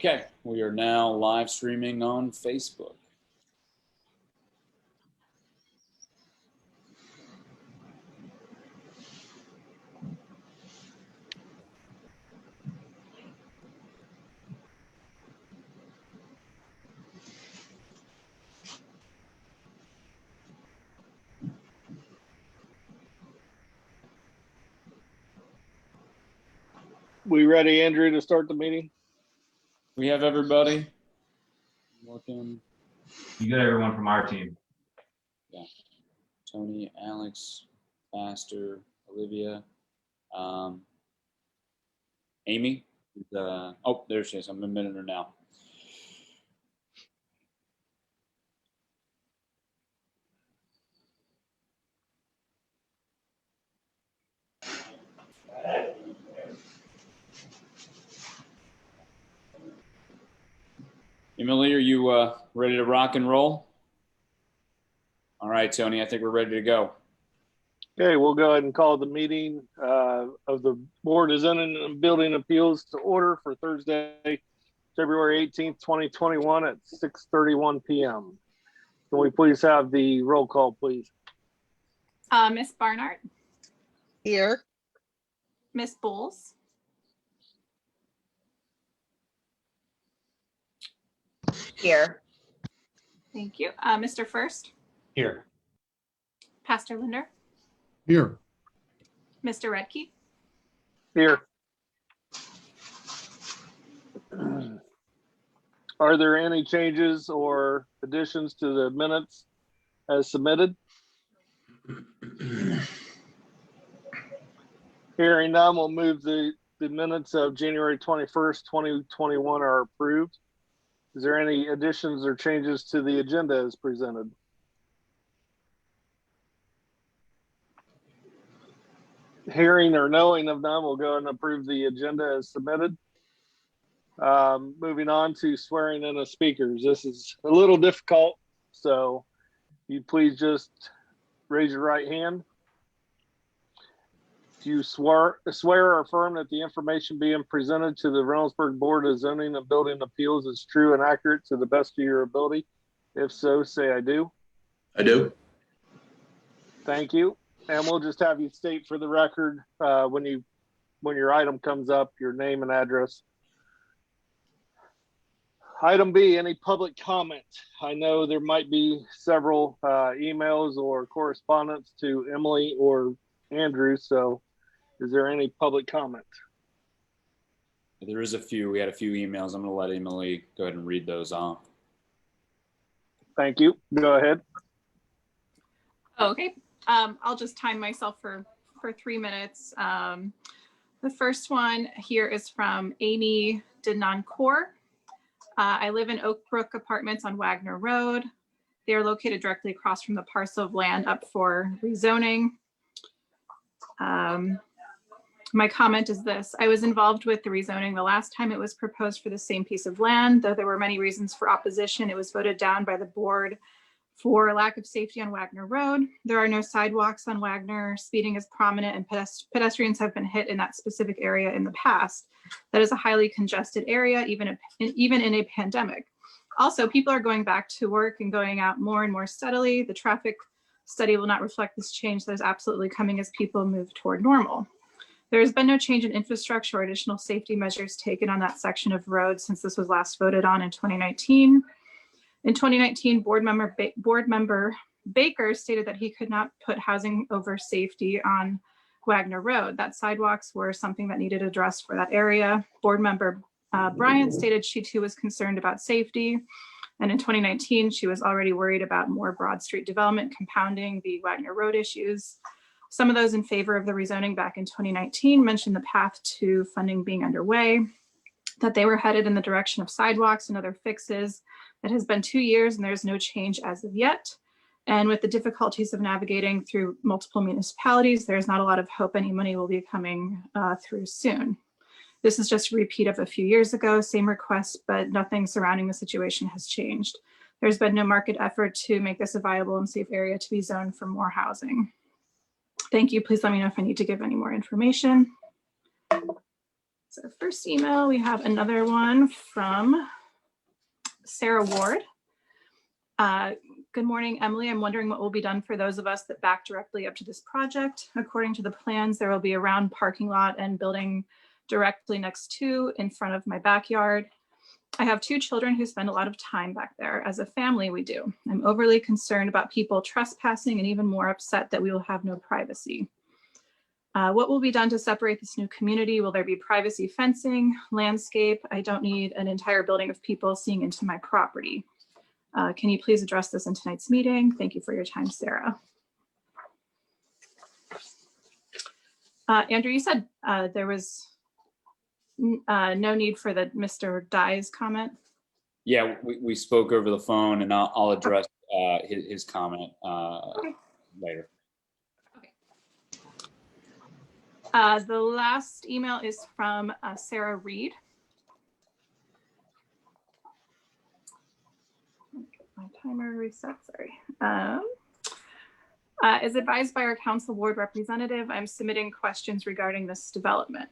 Okay, we are now live streaming on Facebook. We ready, Andrew, to start the meeting? We have everybody working. You got everyone from our team. Yeah, Tony, Alex, Pastor, Olivia, Amy. Oh, there she is. I'm admitting her now. Emily, are you ready to rock and roll? All right, Tony, I think we're ready to go. Okay, we'll go ahead and call the meeting of the Board of Zoning and Building Appeals to order for Thursday, February 18th, 2021 at 6:31 p.m. Can we please have the roll call, please? Miss Barnard. Here. Miss Bowles. Here. Thank you. Mr. First. Here. Pastor Linder. Here. Mr. Redkey. Here. Are there any changes or additions to the minutes as submitted? Hearing none, we'll move the minutes of January 21st, 2021 are approved. Is there any additions or changes to the agenda as presented? Hearing or knowing of none, we'll go ahead and approve the agenda as submitted. Moving on to swearing in of speakers. This is a little difficult, so you please just raise your right hand. Do you swear or affirm that the information being presented to the Reynoldsburg Board of Zoning and Building Appeals is true and accurate to the best of your ability? If so, say I do. I do. Thank you. And we'll just have you state for the record when your item comes up, your name and address. Item B, any public comment? I know there might be several emails or correspondence to Emily or Andrew, so is there any public comment? There is a few. We had a few emails. I'm going to let Emily go ahead and read those off. Thank you. Go ahead. Okay. I'll just time myself for 3 minutes. The first one here is from Amy Denoncourt. I live in Oak Brook Apartments on Wagner Road. They are located directly across from the parcel of land up for rezoning. My comment is this: I was involved with the rezoning the last time it was proposed for the same piece of land. Though there were many reasons for opposition, it was voted down by the board for lack of safety on Wagner Road. There are no sidewalks on Wagner. Speeding is prominent and pedestrians have been hit in that specific area in the past. That is a highly congested area, even in a pandemic. Also, people are going back to work and going out more and more steadily. The traffic study will not reflect this change that is absolutely coming as people move toward normal. There has been no change in infrastructure or additional safety measures taken on that section of road since this was last voted on in 2019. In 2019, board member Baker stated that he could not put housing over safety on Wagner Road, that sidewalks were something that needed addressed for that area. Board member Bryant stated she too was concerned about safety. And in 2019, she was already worried about more Broad Street development compounding the Wagner Road issues. Some of those in favor of the rezoning back in 2019 mentioned the path to funding being underway, that they were headed in the direction of sidewalks and other fixes. It has been 2 years and there's no change as of yet. And with the difficulties of navigating through multiple municipalities, there's not a lot of hope any money will be coming through soon. This is just a repeat of a few years ago, same request, but nothing surrounding the situation has changed. There's been no market effort to make this a viable and safe area to be zoned for more housing. Thank you. Please let me know if I need to give any more information. So first email, we have another one from Sarah Ward. Good morning, Emily. I'm wondering what will be done for those of us that back directly up to this project. According to the plans, there will be a round parking lot and building directly next to in front of my backyard. I have 2 children who spend a lot of time back there. As a family, we do. I'm overly concerned about people trespassing and even more upset that we will have no privacy. What will be done to separate this new community? Will there be privacy fencing, landscape? I don't need an entire building of people seeing into my property. Can you please address this in tonight's meeting? Thank you for your time, Sarah. Andrew, you said there was no need for the Mr. Dye's comment. Yeah, we spoke over the phone, and I'll address his comment later. The last email is from Sarah Reed. My timer reset, sorry. As advised by our council board representative, I'm submitting questions regarding this development.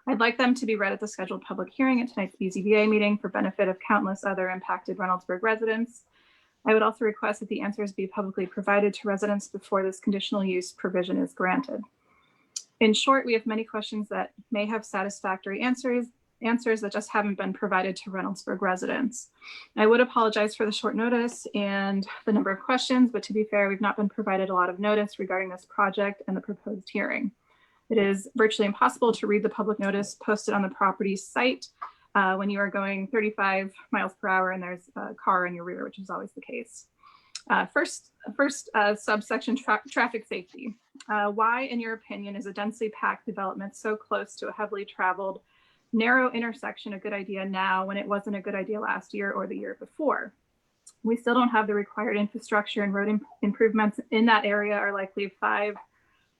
I'd like them to be read at the scheduled public hearing at tonight's BZBA meeting for benefit of countless other impacted Reynoldsburg residents. I would also request that the answers be publicly provided to residents before this conditional use provision is granted. In short, we have many questions that may have satisfactory answers that just haven't been provided to Reynoldsburg residents. I would apologize for the short notice and the number of questions, but to be fair, we've not been provided a lot of notice regarding this project and the proposed hearing. It is virtually impossible to read the public notice posted on the property site when you are going 35 miles per hour and there's a car in your rear, which is always the case. First subsection, traffic safety. Why, in your opinion, is a densely packed development so close to a heavily traveled narrow intersection a good idea now when it wasn't a good idea last year or the year before? We still don't have the required infrastructure, and road improvements in that area are likely 5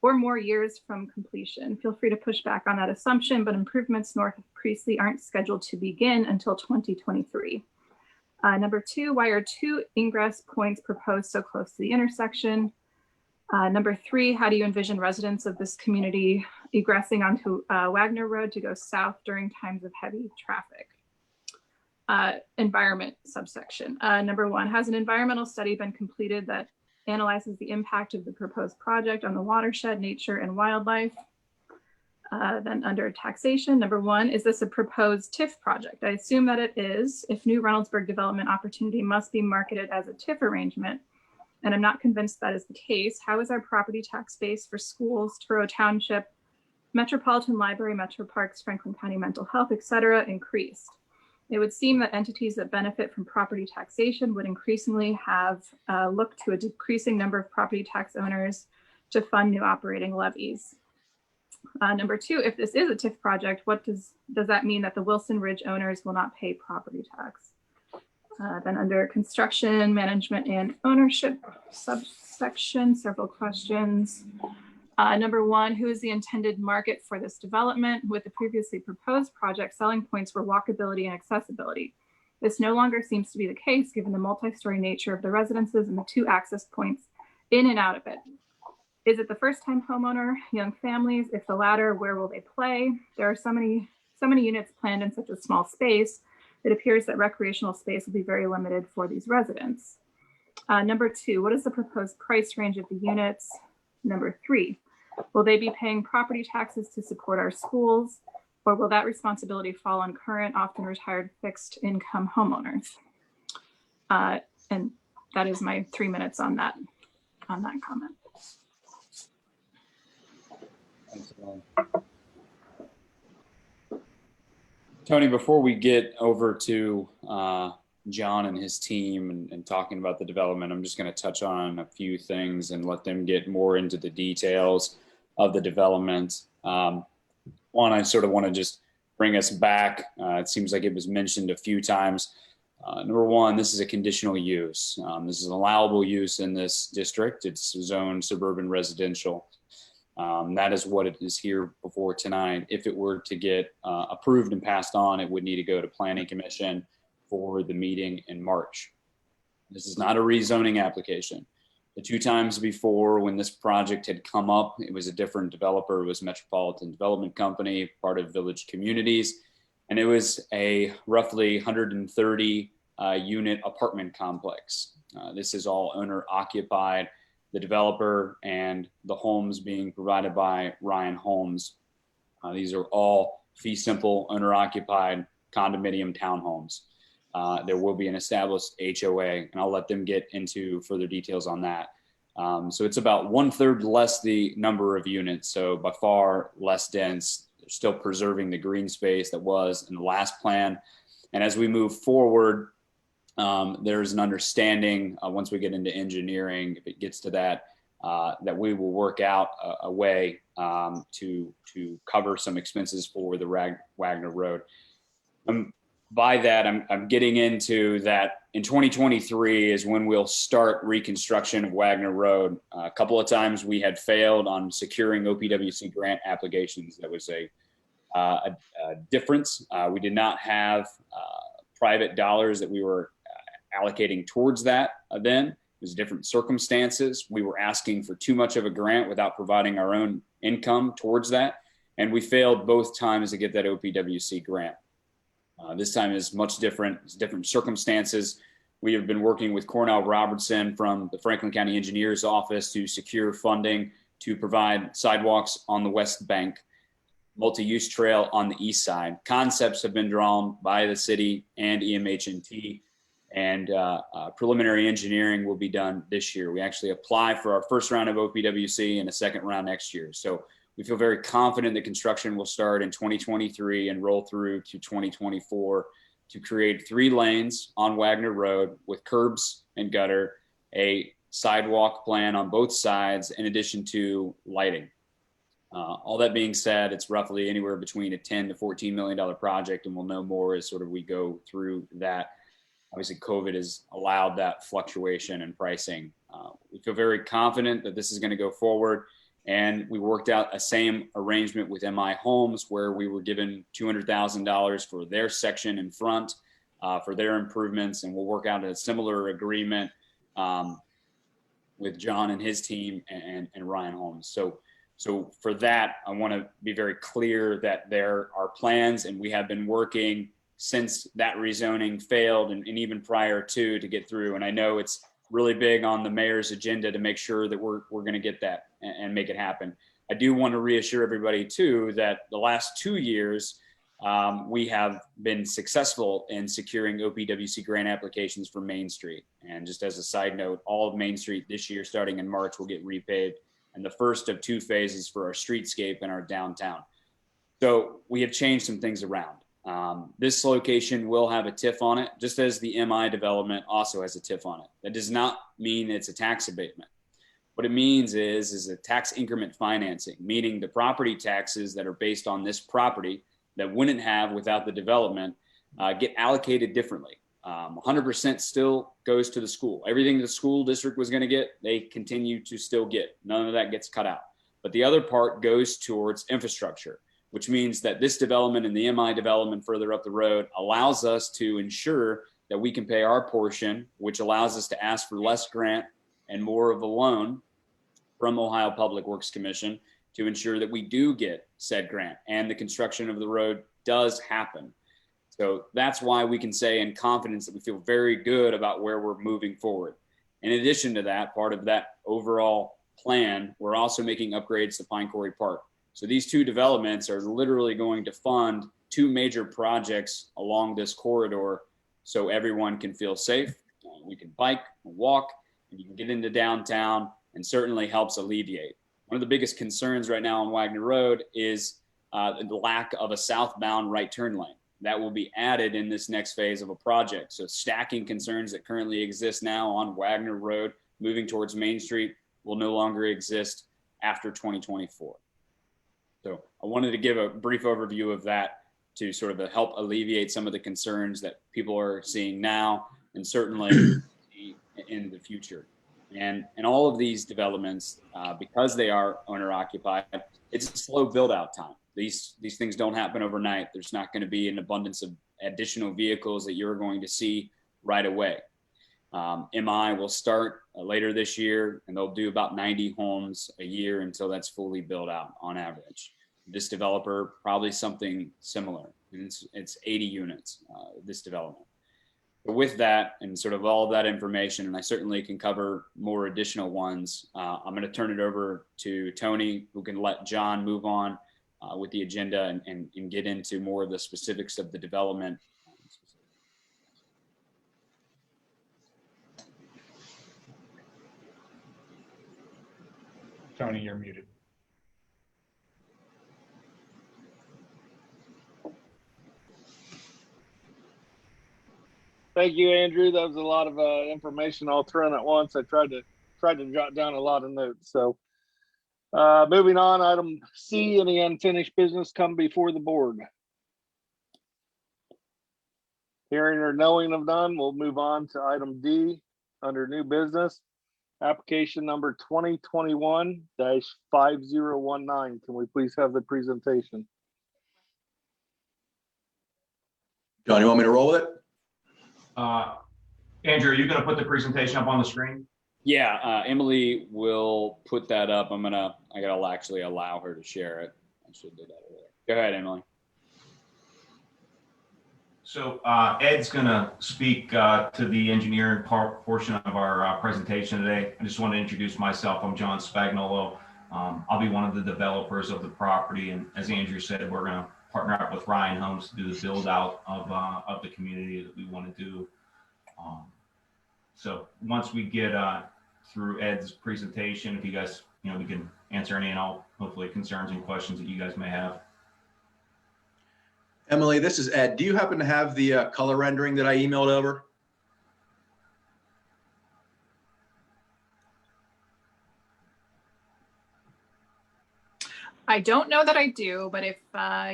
or more years from completion. Feel free to push back on that assumption, but improvements north of Priestley aren't scheduled to begin until 2023. Number 2, why are 2 ingress points proposed so close to the intersection? Number 3, how do you envision residents of this community egressing onto Wagner Road to go south during times of heavy traffic? Environment subsection. Number 1, has an environmental study been completed that analyzes the impact of the proposed project on the watershed, nature, and wildlife? Then under taxation, number 1, is this a proposed TIF project? I assume that it is. If new Reynoldsburg development opportunity must be marketed as a TIF arrangement, and I'm not convinced that is the case, how is our property tax base for schools, Truro Township, Metropolitan Library, Metro Parks, Franklin County Mental Health, etc. increased? It would seem that entities that benefit from property taxation would increasingly have looked to a decreasing number of property tax owners to fund new operating levies. Number 2, if this is a TIF project, what does that mean that the Wilson Ridge owners will not pay property tax? Then under construction, management, and ownership subsection, several questions. Number 1, who is the intended market for this development? With the previously proposed project, selling points were walkability and accessibility. This no longer seems to be the case given the multi-story nature of the residences and the 2 access points in and out of it. Is it the first-time homeowner, young families? If the latter, where will they play? There are so many units planned in such a small space. It appears that recreational space will be very limited for these residents. Number 2, what is the proposed price range of the units? Number 3, will they be paying property taxes to support our schools, or will that responsibility fall on current, often retired, fixed income homeowners? And that is my 3 minutes on that comment. Tony, before we get over to John and his team and talking about the development, I'm just going to touch on a few things and let them get more into the details of the development. One, I sort of want to just bring us back. It seems like it was mentioned a few times. Number 1, this is a conditional use. This is an allowable use in this district. It's zoned suburban residential. That is what it is here before tonight. If it were to get approved and passed on, it would need to go to Planning Commission for the meeting in March. This is not a rezoning application. The two times before when this project had come up, it was a different developer. It was Metropolitan Development Company, part of Village Communities. And it was a roughly 130 unit apartment complex. This is all owner occupied, the developer and the homes being provided by Ryan Homes. These are all fee simple owner occupied condominium townhomes. There will be an established HOA, and I'll let them get into further details on that. So it's about 1/3 less the number of units, so by far less dense. They're still preserving the green space that was in the last plan. And as we move forward, there's an understanding once we get into engineering, if it gets to that, that we will work out a way to cover some expenses for the Wagner Road. By that, I'm getting into that in 2023 is when we'll start reconstruction of Wagner Road. A couple of times we had failed on securing OPWC grant applications. That was a difference. We did not have private dollars that we were allocating towards that then. It was different circumstances. We were asking for too much of a grant without providing our own income towards that. And we failed both times to get that OPWC grant. This time is much different. It's different circumstances. We have been working with Cornell Robertson from the Franklin County Engineers Office to secure funding to provide sidewalks on the west bank, multi-use trail on the east side. Concepts have been drawn by the city and EMH&T, and preliminary engineering will be done this year. We actually apply for our first round of OPWC and a second round next year. So we feel very confident that construction will start in 2023 and roll through to 2024 to create 3 lanes on Wagner Road with curbs and gutter, a sidewalk plan on both sides, in addition to lighting. All that being said, it's roughly anywhere between a $10 to $14 million project, and we'll know more as sort of we go through that. Obviously, COVID has allowed that fluctuation in pricing. We feel very confident that this is going to go forward. And we worked out a same arrangement with MI Homes where we were given $200,000 for their section in front for their improvements. And we'll work out a similar agreement with John and his team and Ryan Homes. So for that, I want to be very clear that there are plans, and we have been working since that rezoning failed and even prior to get through. And I know it's really big on the mayor's agenda to make sure that we're going to get that and make it happen. I do want to reassure everybody too that the last 2 years we have been successful in securing OPWC grant applications for Main Street. And just as a side note, all of Main Street this year, starting in March, will get repaved, and the first of 2 phases for our streetscape and our downtown. So we have changed some things around. This location will have a TIF on it, just as the MI development also has a TIF on it. That does not mean it's a tax abatement. What it means is a tax increment financing, meaning the property taxes that are based on this property that wouldn't have without the development get allocated differently. 100% still goes to the school. Everything the school district was going to get, they continue to still get. None of that gets cut out. But the other part goes towards infrastructure, which means that this development and the MI development further up the road allows us to ensure that we can pay our portion, which allows us to ask for less grant and more of a loan from Ohio Public Works Commission to ensure that we do get said grant and the construction of the road does happen. So that's why we can say in confidence that we feel very good about where we're moving forward. In addition to that, part of that overall plan, we're also making upgrades to Pine Quarry Park. So these 2 developments are literally going to fund 2 major projects along this corridor so everyone can feel safe. We can bike and walk, and you can get into downtown, and certainly helps alleviate. One of the biggest concerns right now on Wagner Road is the lack of a southbound right turn lane. That will be added in this next phase of a project. So stacking concerns that currently exist now on Wagner Road moving towards Main Street will no longer exist after 2024. So I wanted to give a brief overview of that to sort of help alleviate some of the concerns that people are seeing now and certainly in the future. And all of these developments, because they are owner occupied, it's a slow build out time. These things don't happen overnight. There's not going to be an abundance of additional vehicles that you're going to see right away. MI will start later this year, and they'll do about 90 homes a year until that's fully built out on average. This developer, probably something similar. It's 80 units, this development. But with that and sort of all of that information, and I certainly can cover more additional ones, I'm going to turn it over to Tony, who can let John move on with the agenda and get into more of the specifics of the development. Tony, you're muted. Thank you, Andrew. That was a lot of information all thrown at once. I tried to jot down a lot of notes. So moving on, item C, any unfinished business come before the board. Hearing or knowing of none, we'll move on to item D under new business. Application number 2021-5019. Can we please have the presentation? John, you want me to roll with it? Andrew, are you going to put the presentation up on the screen? Yeah, Emily will put that up. I gotta actually allow her to share it. I should do that earlier. Go ahead, Emily. So Ed's going to speak to the engineering portion of our presentation today. I just want to introduce myself. I'm John Spagnolo. I'll be one of the developers of the property. And as Andrew said, we're going to partner up with Ryan Homes to do the build out of the community that we want to do. So once we get through Ed's presentation, if you guys, we can answer any and all, hopefully, concerns and questions that you guys may have. Emily, this is Ed. Do you happen to have the color rendering that I emailed over? I don't know that I do, but if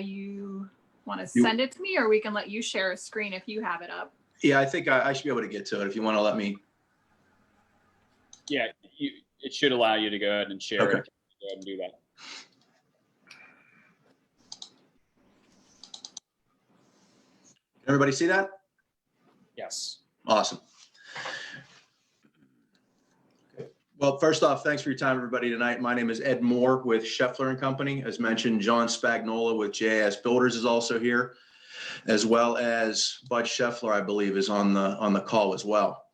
you want to send it to me, or we can let you share a screen if you have it up. Yeah, I think I should be able to get to it if you want to let me. Yeah, it should allow you to go ahead and share Okay. it. Go ahead and do that. Everybody see that? Yes. Awesome. Okay. Well, first off, thanks for your time, everybody, tonight. My name is Ed Moore with Scheffler and Company. As mentioned, John Spagnola with JAS Builders is also here, as well as Bud Scheffler, I believe, is on the call as well.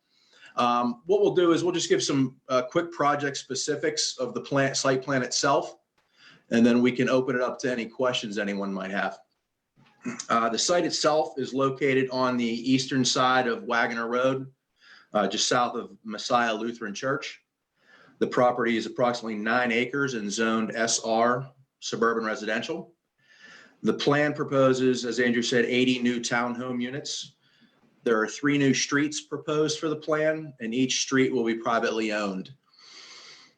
What we'll do is we'll just give some quick project specifics of the site plan itself, and then we can open it up to any questions anyone might have. The site itself is located on the eastern side of Wagoner Road, just south of Messiah Lutheran Church. The property is approximately 9 acres and zoned SR, suburban residential. The plan proposes, as Andrew said, 80 new townhome units. There are 3 new streets proposed for the plan, and each street will be privately owned.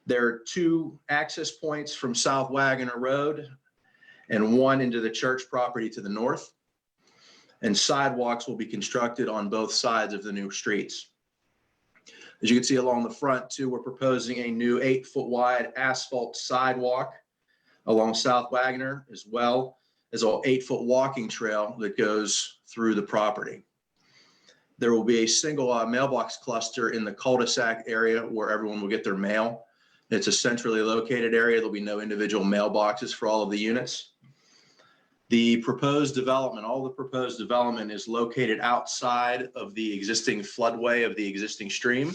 There are 2 access points from South Wagoner Road and 1 into the church property to the north. And sidewalks will be constructed on both sides of the new streets. As you can see along the front too, we're proposing a new 8-foot wide asphalt sidewalk along South Wagoner, as well as an 8-foot walking trail that goes through the property. There will be a single mailbox cluster in the cul-de-sac area where everyone will get their mail. It's a centrally located area. There'll be no individual mailboxes for all of the units. The proposed development, all the proposed development is located outside of the existing floodway of the existing stream.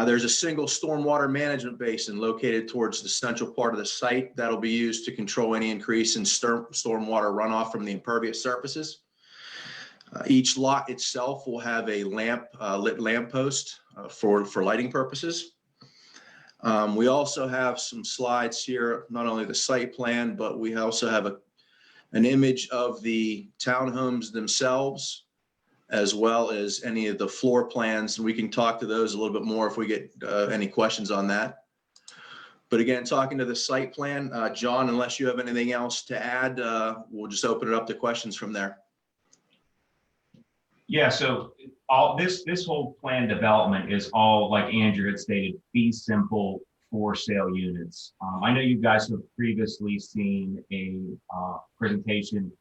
There's a single stormwater management basin located towards the central part of the site that'll be used to control any increase in stormwater runoff from the impervious surfaces. Each lot itself will have a lit lamp post for lighting purposes. We also have some slides here, not only the site plan, but we also have an image of the townhomes themselves, as well as any of the floor plans. And we can talk to those a little bit more if we get any questions on that. But again, talking to the site plan, John, unless you have anything else to add, we'll just open it up to questions from there. Yeah, so all this whole plan development is all, like Andrew had stated, fee simple for sale units. I know you guys have previously seen a presentation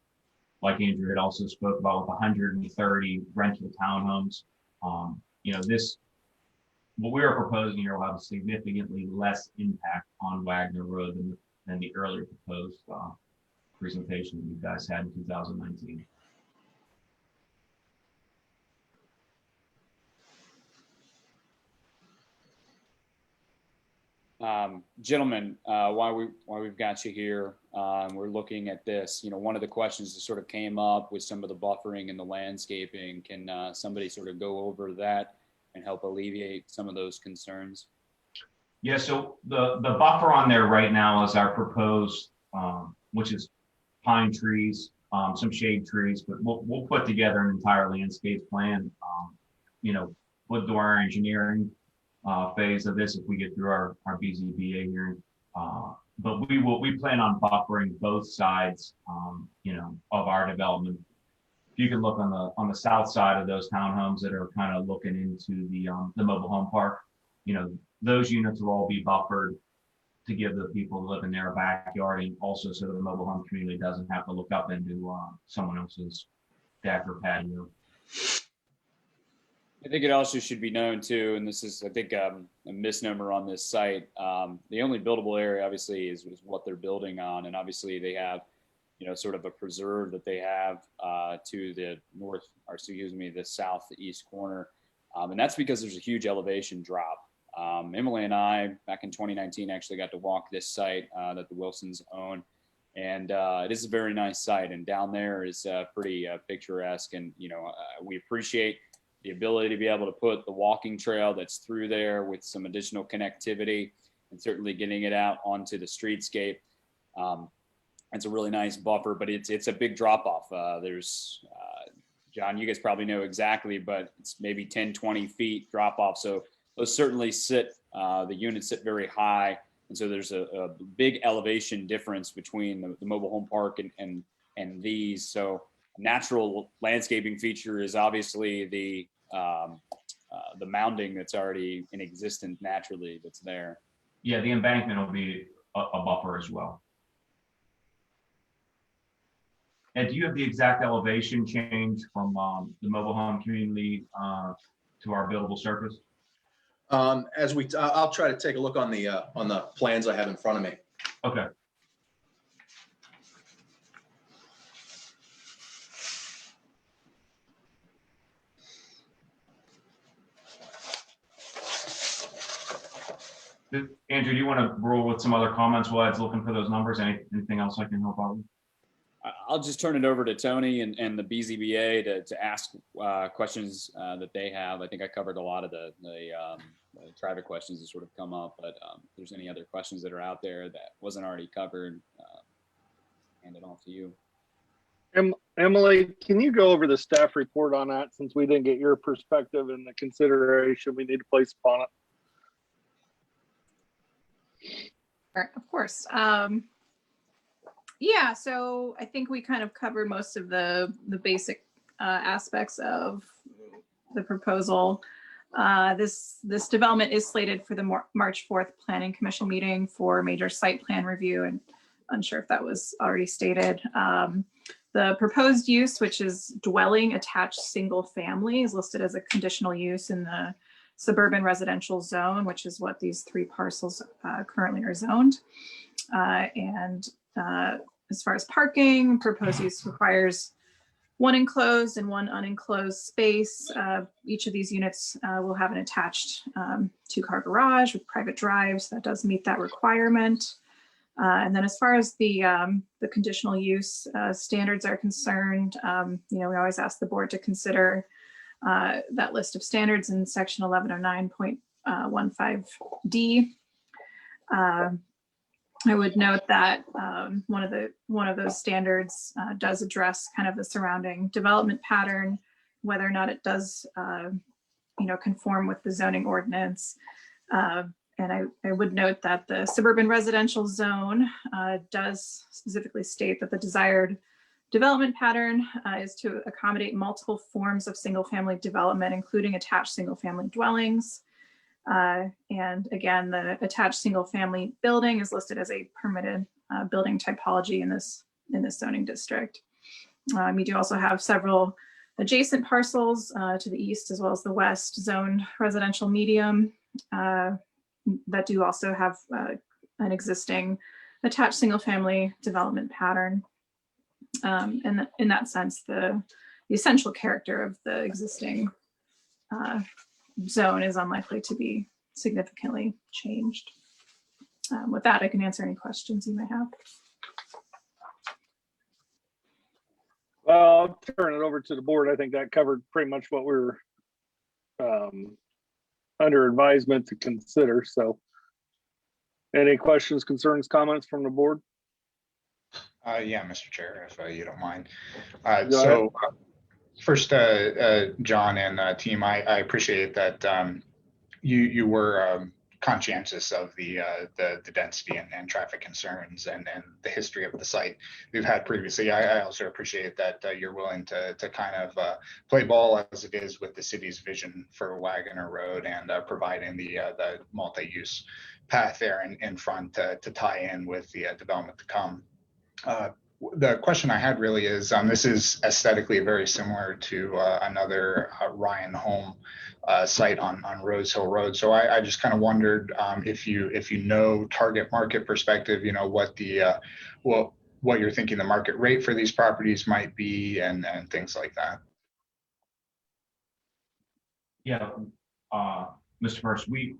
like Andrew had also spoke about, with 130 rental townhomes. What we are proposing here will have a significantly less impact on Wagner Road than the earlier proposed presentation that you guys had in 2019. Gentlemen, while we've got you here, we're looking at this. One of the questions that sort of came up with some of the buffering and the landscaping. Can somebody sort of go over that and help alleviate some of those concerns? Yeah, so the buffer on there right now is our proposed, which is pine trees, some shade trees, but we'll put together an entire landscape plan. We'll do our engineering phase of this if we get through our BZBA hearing. But we plan on buffering both sides, of our development. If you can look on the south side of those townhomes that are kind of looking into the mobile home park, those units will all be buffered to give the people who live in their backyard, and also so the mobile home community doesn't have to look up into someone else's deck or patio. I think it also should be known too, and this is, I think, a misnomer on this site. The only buildable area, obviously, is what they're building on, and obviously they have, sort of a preserve that they have to the north, or excuse me, the southeast corner, and that's because there's a huge elevation drop. Emily and I, back in 2019, actually got to walk this site that the Wilsons own, and it is a very nice site. And down there is pretty picturesque, and we appreciate the ability to be able to put the walking trail that's through there with some additional connectivity, and certainly getting it out onto the streetscape. It's a really nice buffer, but it's a big drop off. There's John, you guys probably know exactly, but it's maybe 10, 20 feet drop off. So those certainly the units sit very high. And so there's a big elevation difference between the mobile home park and these. So a natural landscaping feature is obviously the mounding that's already in existence naturally that's there. Yeah, the embankment will be a buffer as well. And do you have the exact elevation change from the mobile home community to our buildable surface? I'll try to take a look on the plans I have in front of me. Okay. Andrew, do you want to roll with some other comments while Ed's looking for those numbers? Anything else I can help out with? I'll just turn it over to Tony and the BZBA to ask questions that they have. I think I covered a lot of the traffic questions that sort of come up, but if there's any other questions that are out there that wasn't already covered, hand it off to you. Emily, can you go over the staff report on that, since we didn't get your perspective and the consideration we need to place upon it? Of course. Yeah, so I think we kind of covered most of the basic aspects of the proposal. This development is slated for the March 4th Planning Commission meeting for major site plan review, and unsure if that was already stated. The proposed use, which is dwelling attached single family, is listed as a conditional use in the suburban residential zone, which is what these 3 parcels currently are zoned. As far as parking, proposed use requires 1 enclosed and 1 unenclosed space. Each of these units will have an attached 2-car garage with private drives. That does meet that requirement. And then as far as the conditional use standards are concerned, we always ask the board to consider that list of standards in section 1109.15D. I would note that one of those standards does address kind of the surrounding development pattern, whether or not it does, conform with the zoning ordinance. And I would note that the suburban residential zone does specifically state that the desired development pattern is to accommodate multiple forms of single-family development, including attached single-family dwellings. And again, the attached single-family building is listed as a permitted building typology in this zoning district. You do also have several adjacent parcels to the east as well as the west zoned residential medium that do also have an existing attached single family development pattern. And in that sense, the essential character of the existing zone is unlikely to be significantly changed. With that, I can answer any questions you may have. Well, I'll turn it over to the board. I think that covered pretty much what we were under advisement to consider. So any questions, concerns, comments from the board? Yeah, Mr. Chair, if you don't mind. First, John and team, I appreciate that you were conscientious of the density and traffic concerns and the history of the site we've had previously. I also appreciate that you're willing to kind of play ball as it is with the city's vision for Wagoner Road and providing the multi-use path there in front to tie in with the development to come. The question I had really is, this is aesthetically very similar to another Ryan Home site on Rose Hill Road. So I just kind of wondered if you know target market perspective, you know, what the what you're thinking the market rate for these properties might be and things like that. Yeah, Mr. First, we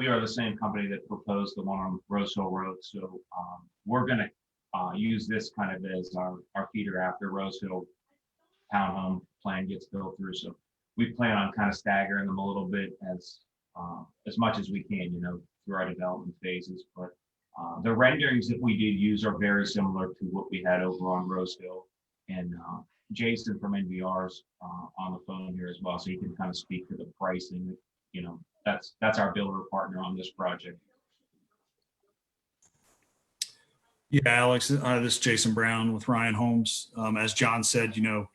are the same company that proposed the one on Rose Hill Road. So we're going to use this kind of as our feeder after Rose Hill townhome plan gets built through. So we plan on kind of staggering them a little bit as much as we can, you know, through our development phases. But the renderings that we did use are very similar to what we had over on Rose Hill. And Jason from NVR's on the phone here as well, so he can kind of speak to the pricing. You know, that's our builder partner on this project. Yeah, Alex, this is Jason Brown with Ryan Homes. As John said, you know,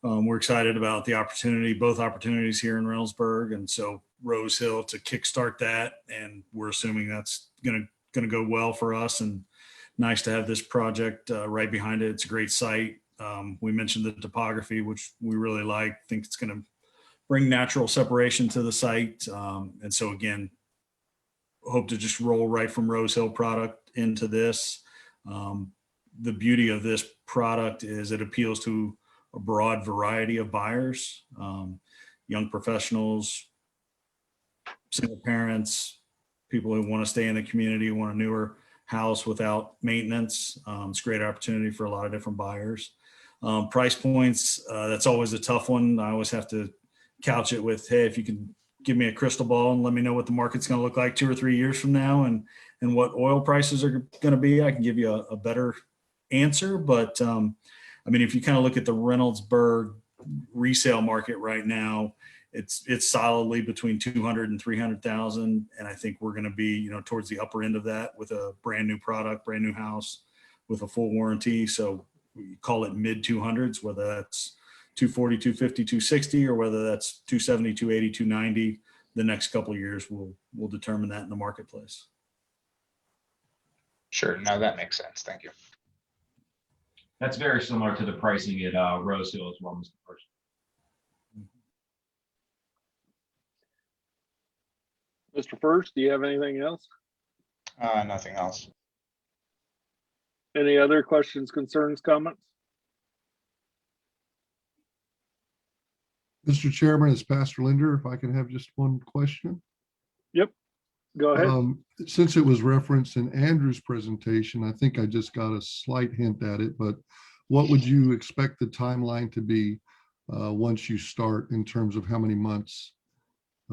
we're excited about the opportunity, both opportunities here in Reynoldsburg, and so Rose Hill to kickstart that, and we're assuming that's going to go well for us. And nice to have this project right behind it. It's a great site. We mentioned the topography, which we really like. Think it's going to bring natural separation to the site, and so again, hope to just roll right from Rose Hill product into this. The beauty of this product is it appeals to a broad variety of buyers, young professionals, single parents, people who want to stay in the community, want a newer house without maintenance. It's a great opportunity for a lot of different buyers. Price points, that's always a tough one. I always have to couch it with, hey, if you can give me a crystal ball and let me know what the market's going to look like 2 or 3 years from now and what oil prices are going to be, I can give you a better answer. But I mean, if you kind of look at the Reynoldsburg resale market right now, it's solidly between 200 and 300,000. And I think we're going to be, you know, towards the upper end of that with a brand new product, brand new house with a full warranty. So we call it mid 200s, whether that's 240, 250, 260, or whether that's 270, 280, 290. The next couple of years will determine that in the marketplace. Sure. No, that makes sense. Thank you. That's very similar to the pricing at Rose Hill as well, Mr. First. Mr. First, do you have anything else? Nothing else. Any other questions, concerns, comments? Mr. Chairman, it's Pastor Linder. If I can have just one question. Yep, go ahead. Since it was referenced in Andrew's presentation, I think I just got a slight hint at it, but what would you expect the timeline to be once you start in terms of how many months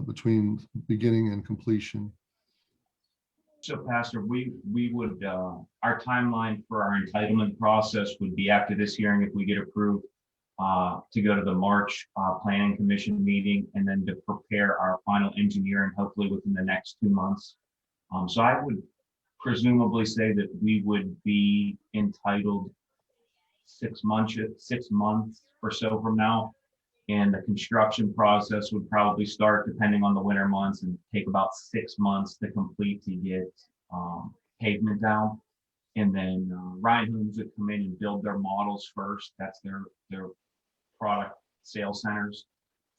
between beginning and completion? So, Pastor, we would, our timeline for our entitlement process would be after this hearing, if we get approved, to go to the March Planning Commission meeting, and then to prepare our final engineering, hopefully within the next 2 months. So I would presumably say that we would be entitled 6 months or so from now. And the construction process would probably start, depending on the winter months, and take about 6 months to complete to get pavement down. And then Ryan Homes would come in and build their models first. That's their product sales centers.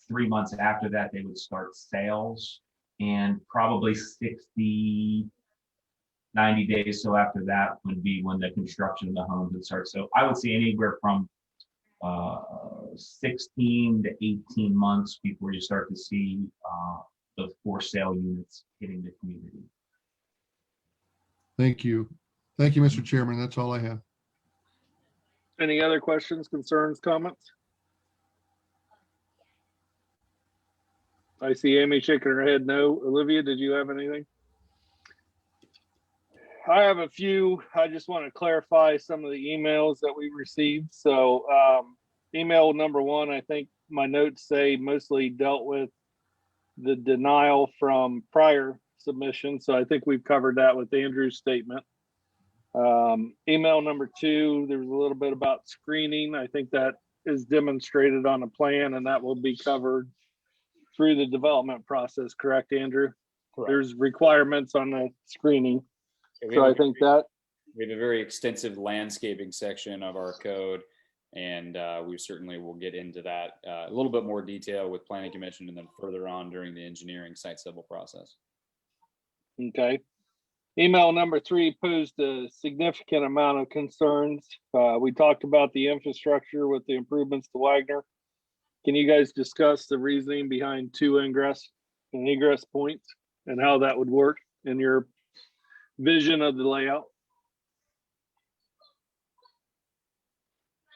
3 months after that, they would start sales, and probably 60, 90 days so after that would be when the construction of the homes would start. So I would say anywhere from 16 to 18 months before you start to see the for sale units hitting the community. Thank you. Thank you, Mr. Chairman. That's all I have. Any other questions, concerns, comments? I see Amy shaking her head no. Olivia, did you have anything? I have a few. I just want to clarify some of the emails that we received. So email number one, I think my notes say mostly dealt with the denial from prior submission. So I think we've covered that with Andrew's statement. Email number two, there was a little bit about screening. I think that is demonstrated on a plan, and that will be covered through the development process, correct, Andrew? Correct. There's requirements on the screening. We So have I think that, we have a very extensive landscaping section of our code, and we certainly will get into that a little bit more detail with Planning Commission and then further on during the engineering site civil process. okay. Email number three posed a significant amount of concerns. We talked about the infrastructure with the improvements to Wagner. Can you guys discuss the reasoning behind 2 ingress and egress points and how that would work in your vision of the layout?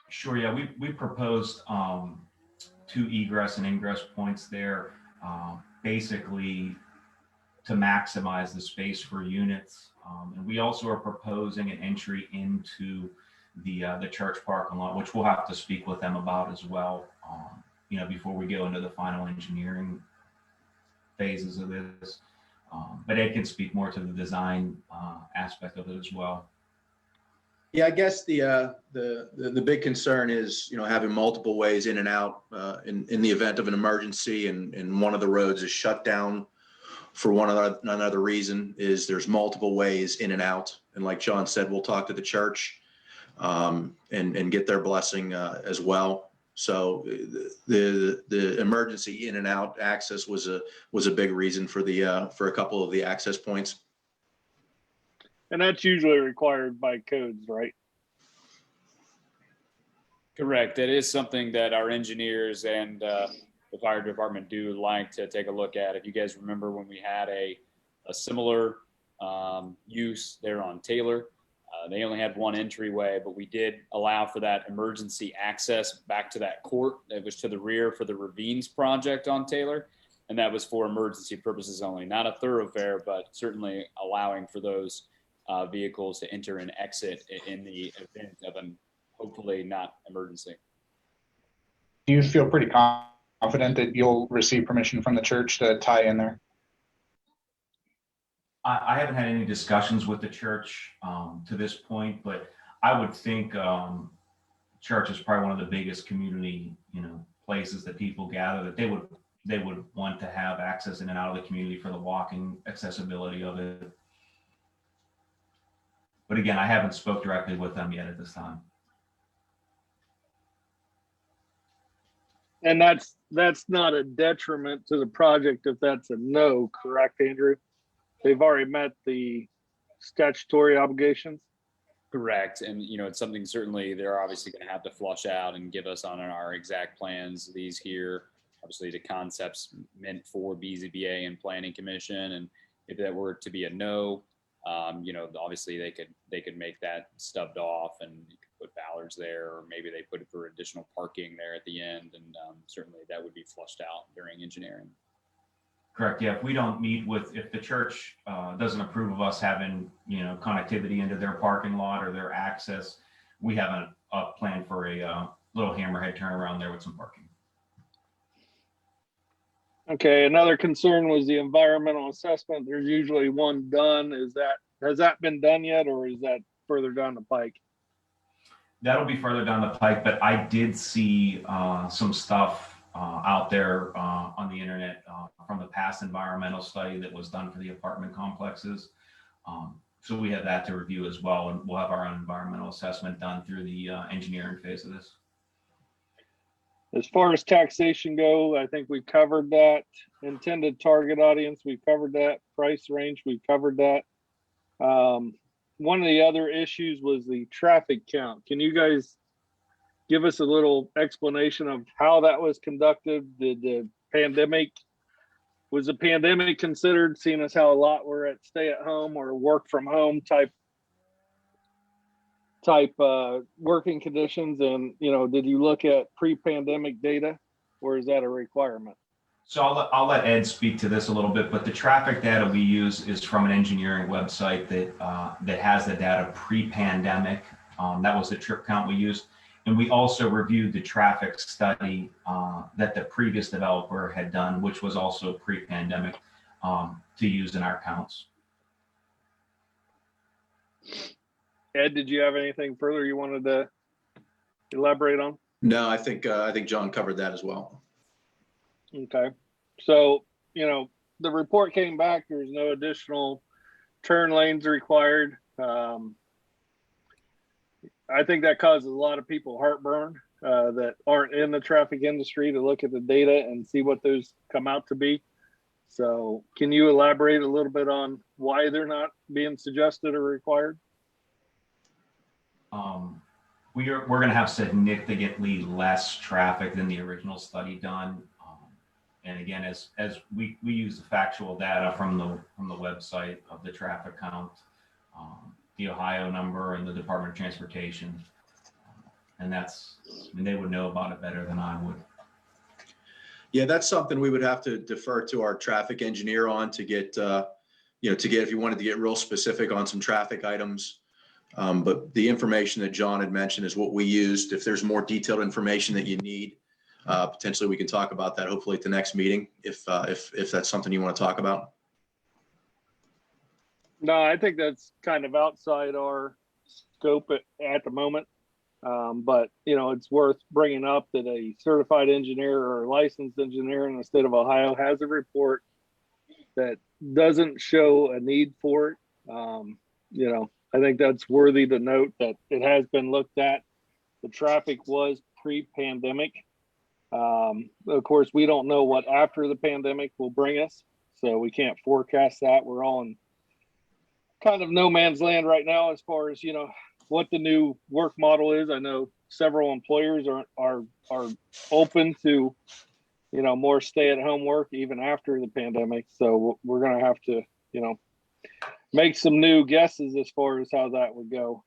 Sure, yeah, we proposed 2 egress and ingress points there, basically to maximize the space for units. And we also are proposing an entry into the church parking lot, which we'll have to speak with them about as well, before we go into the final engineering phases of this. But Ed can speak more to the design aspect of it as well. Yeah, I guess the big concern is, having multiple ways in and out in the event of an emergency, and one of the roads is shut down for another reason, is there's multiple ways in and out. And like John said, we'll talk to the church and get their blessing as well. So the emergency in and out access was a big reason for a couple of the access points. And that's usually required by codes, right? Correct. That is something that our engineers and the fire department do like to take a look at. If you guys remember when we had a similar use there on Taylor, they only had one entryway, but we did allow for that emergency access back to that court that was to the rear for the Ravines project on Taylor. And that was for emergency purposes only, not a thoroughfare, but certainly allowing for those vehicles to enter and exit in the event of an hopefully not emergency. Do you feel pretty confident that you'll receive permission from the church to tie in there? I haven't had any discussions with the church to this point, but I would think church is probably one of the biggest community, places that people gather, that they would want to have access in and out of the community for the walking accessibility of it. But again, I haven't spoke directly with them yet at this time. And that's not a detriment to the project if that's a no, correct, Andrew? They've already met the statutory obligations. Correct. And, it's something certainly they're obviously going to have to flush out and give us on our exact plans. These here, obviously the concepts meant for BZBA and Planning Commission. And if that were to be a no, obviously they could make that stubbed off and you could put ballards there, or maybe they put it for additional parking there at the end. And certainly that would be flushed out during engineering. Correct. Yeah. If we don't if the church doesn't approve of us having, connectivity into their parking lot or their access, we have a plan for a little hammerhead turnaround there with some parking. Okay. Another concern was the environmental assessment. There's usually one done. Has that been done yet, or is that further down the pike? That'll be further down the pike, but I did see some stuff out there on the internet from the past environmental study that was done for the apartment complexes. So we have that to review as well, and we'll have our own environmental assessment done through the engineering phase of this. As far as taxation go, I think we covered that. Intended target audience, we covered that. Price range, we covered that. One of the other issues was the traffic count. Can you guys give us a little explanation of how that was conducted? Was the pandemic considered, seeing as how a lot were at stay at home or work from home type working conditions? And, did you look at pre-pandemic data, or is that a requirement? So I'll let Ed speak to this a little bit, but the traffic data we use is from an engineering website that has the data pre-pandemic. That was the trip count we used. And we also reviewed the traffic study that the previous developer had done, which was also pre-pandemic, to use in our counts. Ed, did you have anything further you wanted to elaborate on? No, I think John covered that as well. Okay. So, the report came back, there's no additional turn lanes required. I think that causes a lot of people heartburn that aren't in the traffic industry to look at the data and see what those come out to be. So can you elaborate a little bit on why they're not being suggested or required? We're going to have significantly less traffic than the original study done. And again, as we use the factual data from the website of the traffic count, the Ohio number and the Department of Transportation. And they would know about it better than I would. Yeah, that's something we would have to defer to our traffic engineer on to get, if you wanted to get real specific on some traffic items. But the information that John had mentioned is what we used. If there's more detailed information that you need, potentially we can talk about that hopefully at the next meeting, if that's something you want to talk about. No, I think that's kind of outside our scope at the moment. But, it's worth bringing up that a certified engineer or licensed engineer in the state of Ohio has a report that doesn't show a need for it. I think that's worthy to note that it has been looked at. The traffic was pre-pandemic. Of course, we don't know what after the pandemic will bring us, so we can't forecast that. We're all in kind of no man's land right now as far as what the new work model is. I know several employers are open to more stay-at-home work even after the pandemic. So we're going to have to make some new guesses as far as how that would go.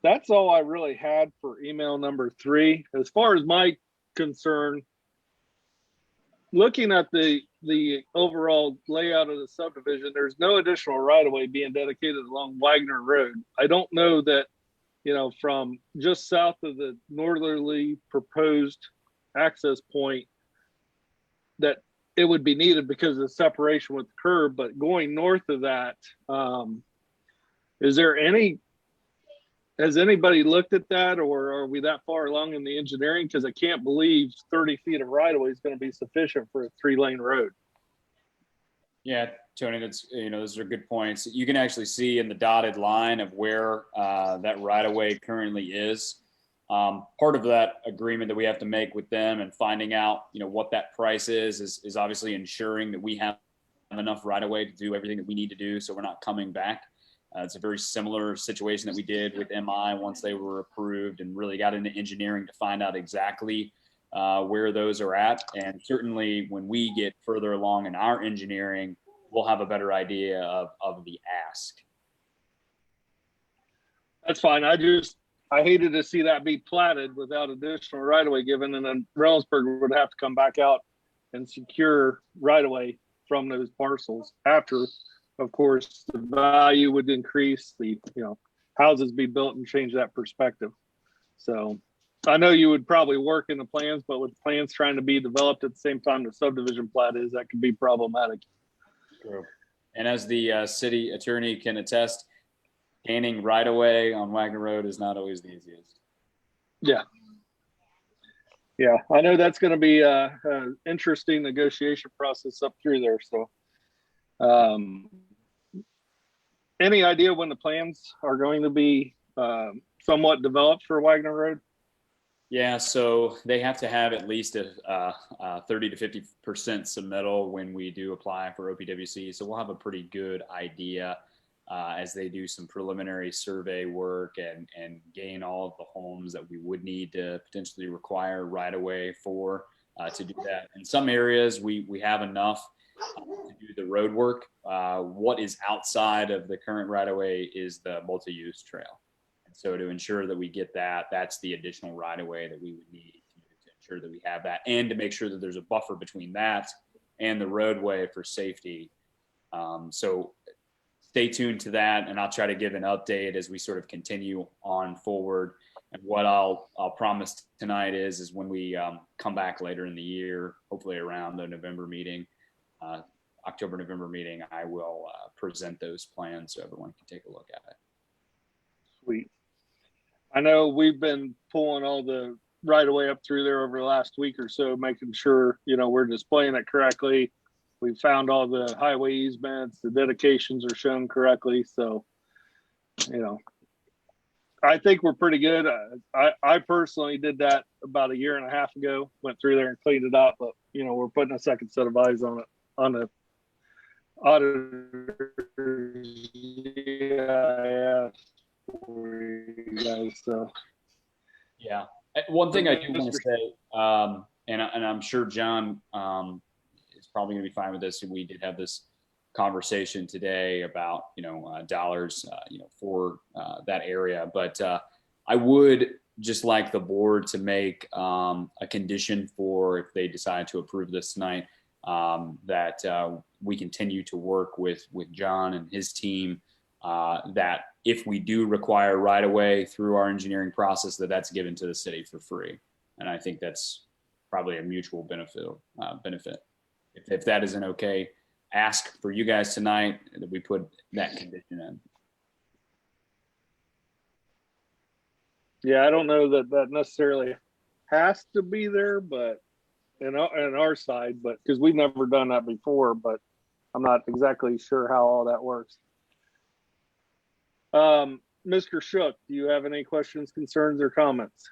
That's all I really had for email number 3. As far as my concern, looking at the overall layout of the subdivision, there's no additional right-of-way being dedicated along Wagner Road. I don't know that, from just south of the northerly proposed access point, that it would be needed because of the separation with the curb. But going north of that, has anybody looked at that, or are we that far along in the engineering? Because I can't believe 30 feet of right-of-way is going to be sufficient for a 3-lane road. Yeah, Tony, those are good points. You can actually see in the dotted line of where that right-of-way currently is. Part of that agreement that we have to make with them and finding out, what that price is obviously ensuring that we have enough right-of-way to do everything that we need to do, so we're not coming back. It's a very similar situation that we did with MI once they were approved and really got into engineering to find out exactly where those are at. And certainly when we get further along in our engineering, we'll have a better idea of the ask. That's fine. I hated to see that be platted without additional right-of-way given, and then Reynoldsburg would have to come back out and secure right-of-way from those parcels after. Of course, the value would increase, the houses be built and change that perspective. So I know you would probably work in the plans, but with plans trying to be developed at the same time the subdivision plat is, that could be problematic. True. And as the city attorney can attest, gaining right away on Wagner Road is not always the easiest. Yeah. Yeah, I know that's going to be an interesting negotiation process up through there. So any idea when the plans are going to be somewhat developed for Wagner Road? Yeah, so they have to have at least a 30 to 50% submittal when we do apply for OPWC. So we'll have a pretty good idea as they do some preliminary survey work and gain all of the homes that we would need to potentially require right away for to do that. In some areas, we have enough to do the road work. What is outside of the current right of way is the multi-use trail. So to ensure that we get that, that's the additional right of way that we would need to ensure that we have that, and to make sure that there's a buffer between that and the roadway for safety. So stay tuned to that, and I'll try to give an update as we sort of continue on forward. And what I'll promise tonight is when we come back later in the year, hopefully around the November meeting, October-November meeting, I will present those plans so everyone can take a look at it. Sweet. I know we've been pulling all the right of way up through there over the last week or so, making sure, we're displaying it correctly. We found all the highway easements, the dedications are shown correctly. So, I think we're pretty good. I personally did that about a year and a half ago, went through there and cleaned it up, but we're putting a second set of eyes on it, on the auditors. Yeah, for you guys. So yeah, one thing I do want to say, and I'm sure John is probably going to be fine with this. We did have this conversation today about dollars for that area, but I would just like the board to make a condition for, if they decide to approve this tonight, that we continue to work with John and his team, that if we do require right of way through our engineering process, that's given to the city for free. And I think that's probably a mutual benefit. If that isn't okay, ask for you guys tonight that we put that condition in. Yeah, I don't know that necessarily has to be there, but in our side, but because we've never done that before, but I'm not exactly sure how all that works. Mr. Shook, do you have any questions, concerns, or comments?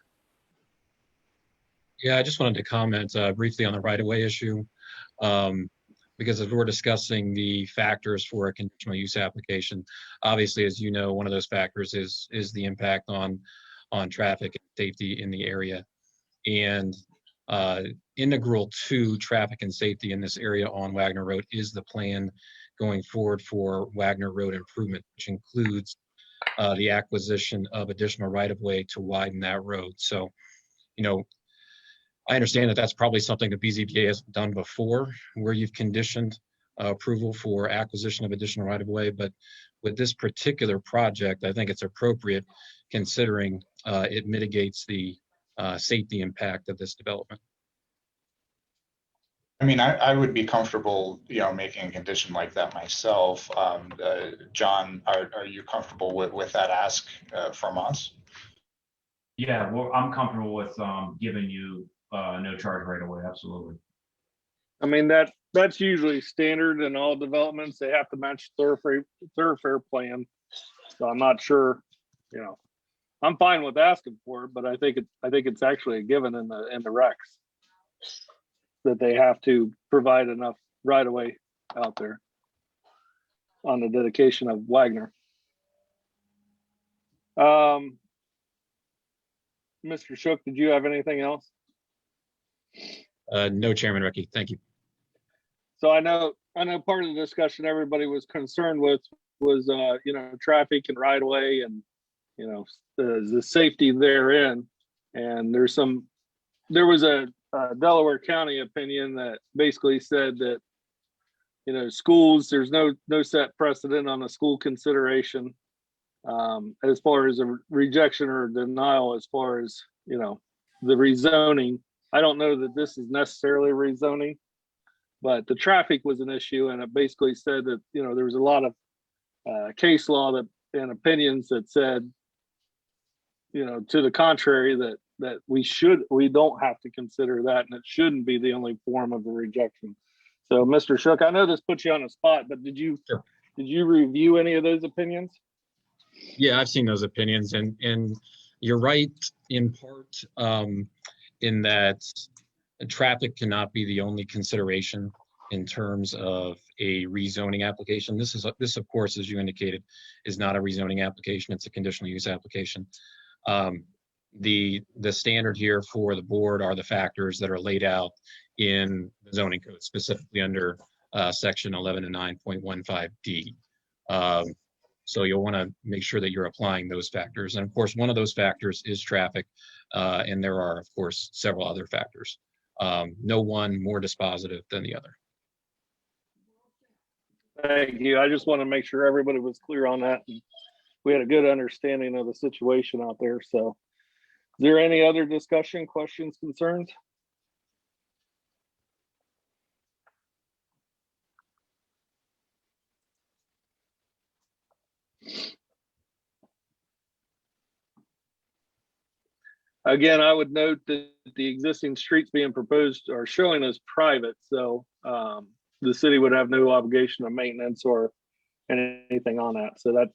Yeah, I just wanted to comment briefly on the right-of-way issue, because as we're discussing the factors for a conditional use application, obviously, as you know, one of those factors is the impact on traffic and safety in the area. And integral to traffic and safety in this area on Wagner Road is the plan going forward for Wagner Road improvement, which includes the acquisition of additional right-of-way to widen that road. So, I understand that that's probably something the BZBA has done before, where you've conditioned approval for acquisition of additional right-of-way. But with this particular project, I think it's appropriate, considering it mitigates the safety impact of this development. I mean, I would be comfortable, making a condition like that myself. John, are you comfortable with that ask from us? Yeah, well, I'm comfortable with giving you no charge right away. Absolutely. I mean, that's usually standard in all developments. They have to match thoroughfare plan. So I'm not sure, I'm fine with asking for it, but I think it's actually a given in the recs that they have to provide enough right of way out there on the dedication of Wagner. Mr. Shook, did you have anything else? No, Chairman Ricky, thank you. So I know part of the discussion everybody was concerned with was traffic and right of way and the safety therein. And there was a Delaware County opinion that basically said that schools, there's no set precedent on a school consideration as far as a rejection or denial, as far as the rezoning. I don't know that this is necessarily rezoning, but the traffic was an issue, and it basically said that there was a lot of case law and opinions that said to the contrary, that we don't have to consider that, and it shouldn't be the only form of a rejection. So, Mr. Shook, I know this puts you on the spot, but did you Did you review any of those opinions? Yeah, I've seen those opinions, and you're right in part, in that traffic cannot be the only consideration in terms of a rezoning application. This, of course, as you indicated, is not a rezoning application. It's a conditional use application. The standard here for the board are the factors that are laid out in the zoning code, specifically under section 1109.15D. So you'll want to make sure that you're applying those factors. And of course, one of those factors is traffic. And there are, of course, several other factors. No one more dispositive than the other. Thank you. I just want to make sure everybody was clear on that. And we had a good understanding of the situation out there. So is there any other discussion, questions, concerns? Again, I would note that the existing streets being proposed are showing as private, so the city would have no obligation of maintenance or anything on that. So that,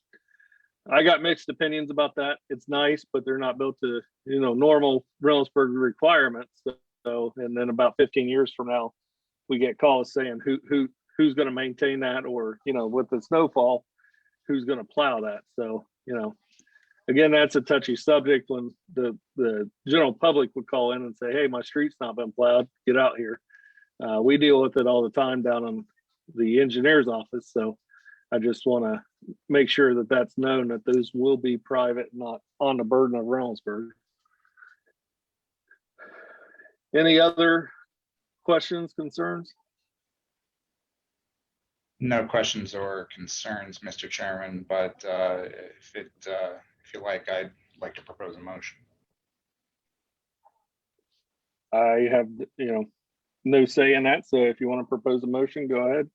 I got mixed opinions about that. It's nice, but they're not built to, normal Reynoldsburg requirements. So, and then about 15 years from now, we get calls saying who's going to maintain that, or with the snowfall, who's going to plow that. So again, that's a touchy subject when the general public would call in and say, hey, my street's not been plowed, get out here. We deal with it all the time down in the engineer's office. So I just want to make sure that that's known, that those will be private, not on the burden of Reynoldsburg. Any other questions, concerns? No questions or concerns, Mr. Chairman, but if you like, I'd like to propose a motion. I have, no say in that. So if you want to propose a motion, go ahead.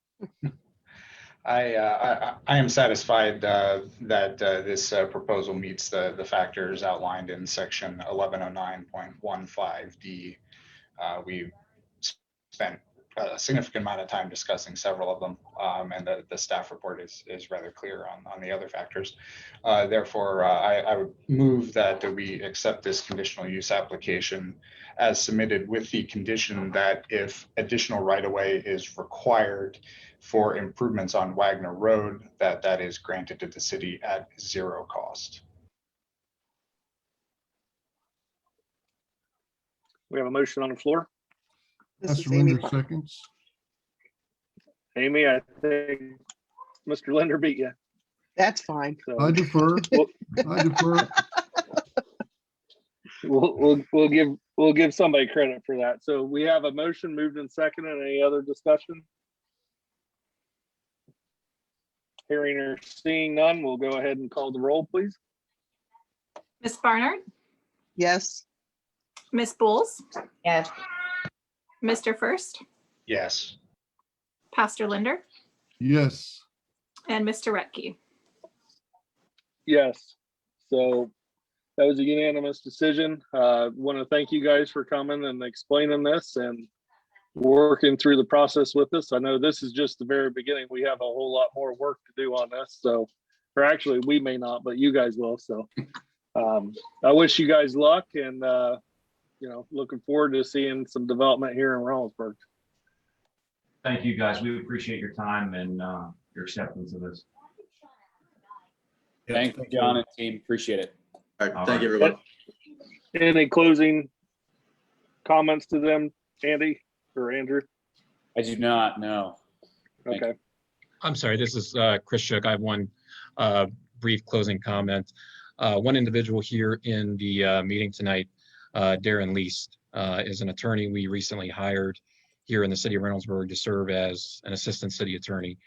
I am satisfied that this proposal meets the factors outlined in section 1109.15D. We spent a significant amount of time discussing several of them, and the staff report is rather clear on the other factors. Therefore, I would move that we accept this conditional use application as submitted, with the condition that if additional right-of-way is required for improvements on Wagner Road, that is granted to the city at zero cost. We have a motion on the floor. This is Pastor Amy. Linder seconds. Amy, I think Mr. Linder beat you. That's fine. So I defer. I defer. we'll give somebody credit for that. So we have a motion moved and seconded. Any other discussion? Hearing or seeing none, we'll go ahead and call the roll, please. Ms. Barnard, Yes. Ms. Bowles, Yes. Mr. First, Yes. Pastor Linder, Yes. and Mr. Retke. Yes. So that was a unanimous decision. Want to thank you guys for coming and explaining this and working through the process with us. I know this is just the very beginning. We have a whole lot more work to do on this. So, or actually we may not, but you guys will. So I wish you guys luck, and looking forward to seeing some development here in Reynoldsburg. Thank you, guys. We appreciate your time and your acceptance of this. Thank you, John and team. Appreciate it. All right, thank you, everybody. Any closing comments to them, Andy or Andrew? I do not know. Okay. I'm sorry, this is Chris Shook. I have one brief closing comment. One individual here in the meeting tonight, Darren Least, is an attorney we recently hired here in the city of Reynoldsburg to serve as an assistant city attorney.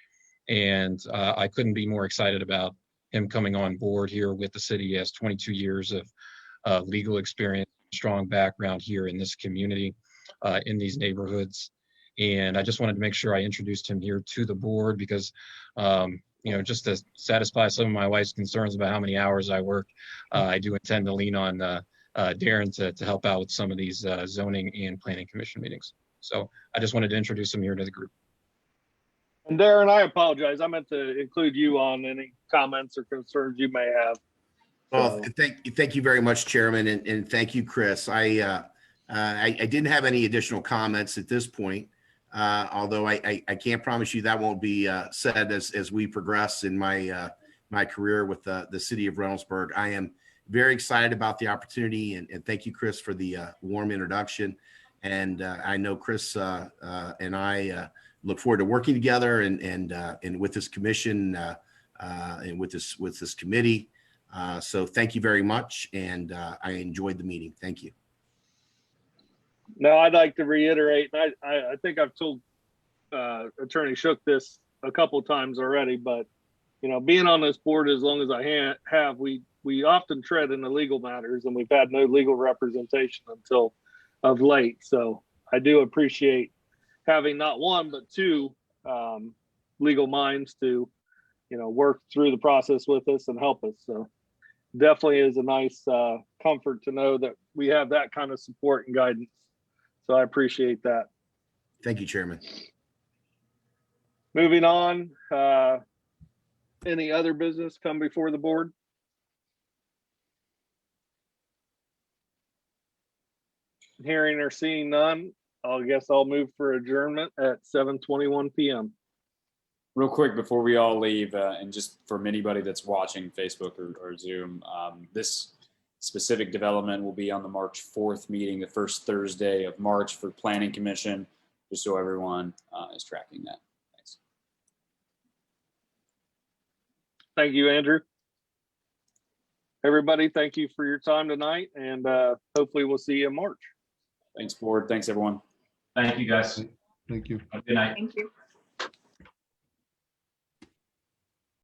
And I couldn't be more excited about him coming on board here with the city. He has 22 years of legal experience, strong background here in this community, in these neighborhoods. And I just wanted to make sure I introduced him here to the board because, just to satisfy some of my wife's concerns about how many hours I work, I do intend to lean on Darren to help out with some of these zoning and planning commission meetings. So I just wanted to introduce him here to the group. And Darren, I apologize. I meant to include you on any comments or concerns you may have. Well, So, thank you very much, Chairman, and thank you, Chris. I didn't have any additional comments at this point, although I can't promise you that won't be said as we progress in my career with the city of Reynoldsburg. I am very excited about the opportunity, and thank you, Chris, for the warm introduction. And I know Chris and I look forward to working together and with this commission and with this committee. So thank you very much, and I enjoyed the meeting. Thank you. no, I'd like to reiterate, and I think I've told Attorney Shook this a couple of times already, but being on this board as long as I have, we often tread in the legal matters, and we've had no legal representation until of late. So I do appreciate having not one but two legal minds to work through the process with us and help us. So definitely is a nice comfort to know that we have that kind of support and guidance. So I appreciate that. Thank you, Chairman. Moving on, any other business come before the board? Hearing or seeing none, I guess I'll move for adjournment at 7:21 p.m. Real quick before we all leave, and just for anybody that's watching Facebook or Zoom, this specific development will be on the March 4th meeting, the first Thursday of March for Planning Commission, just so everyone is tracking that. Thanks. Thank you, Andrew. Everybody, thank you for your time tonight, and hopefully we'll see you in March. Thanks, board. Thanks, everyone. Thank you, guys. Thank you. Have a good night. Thank you.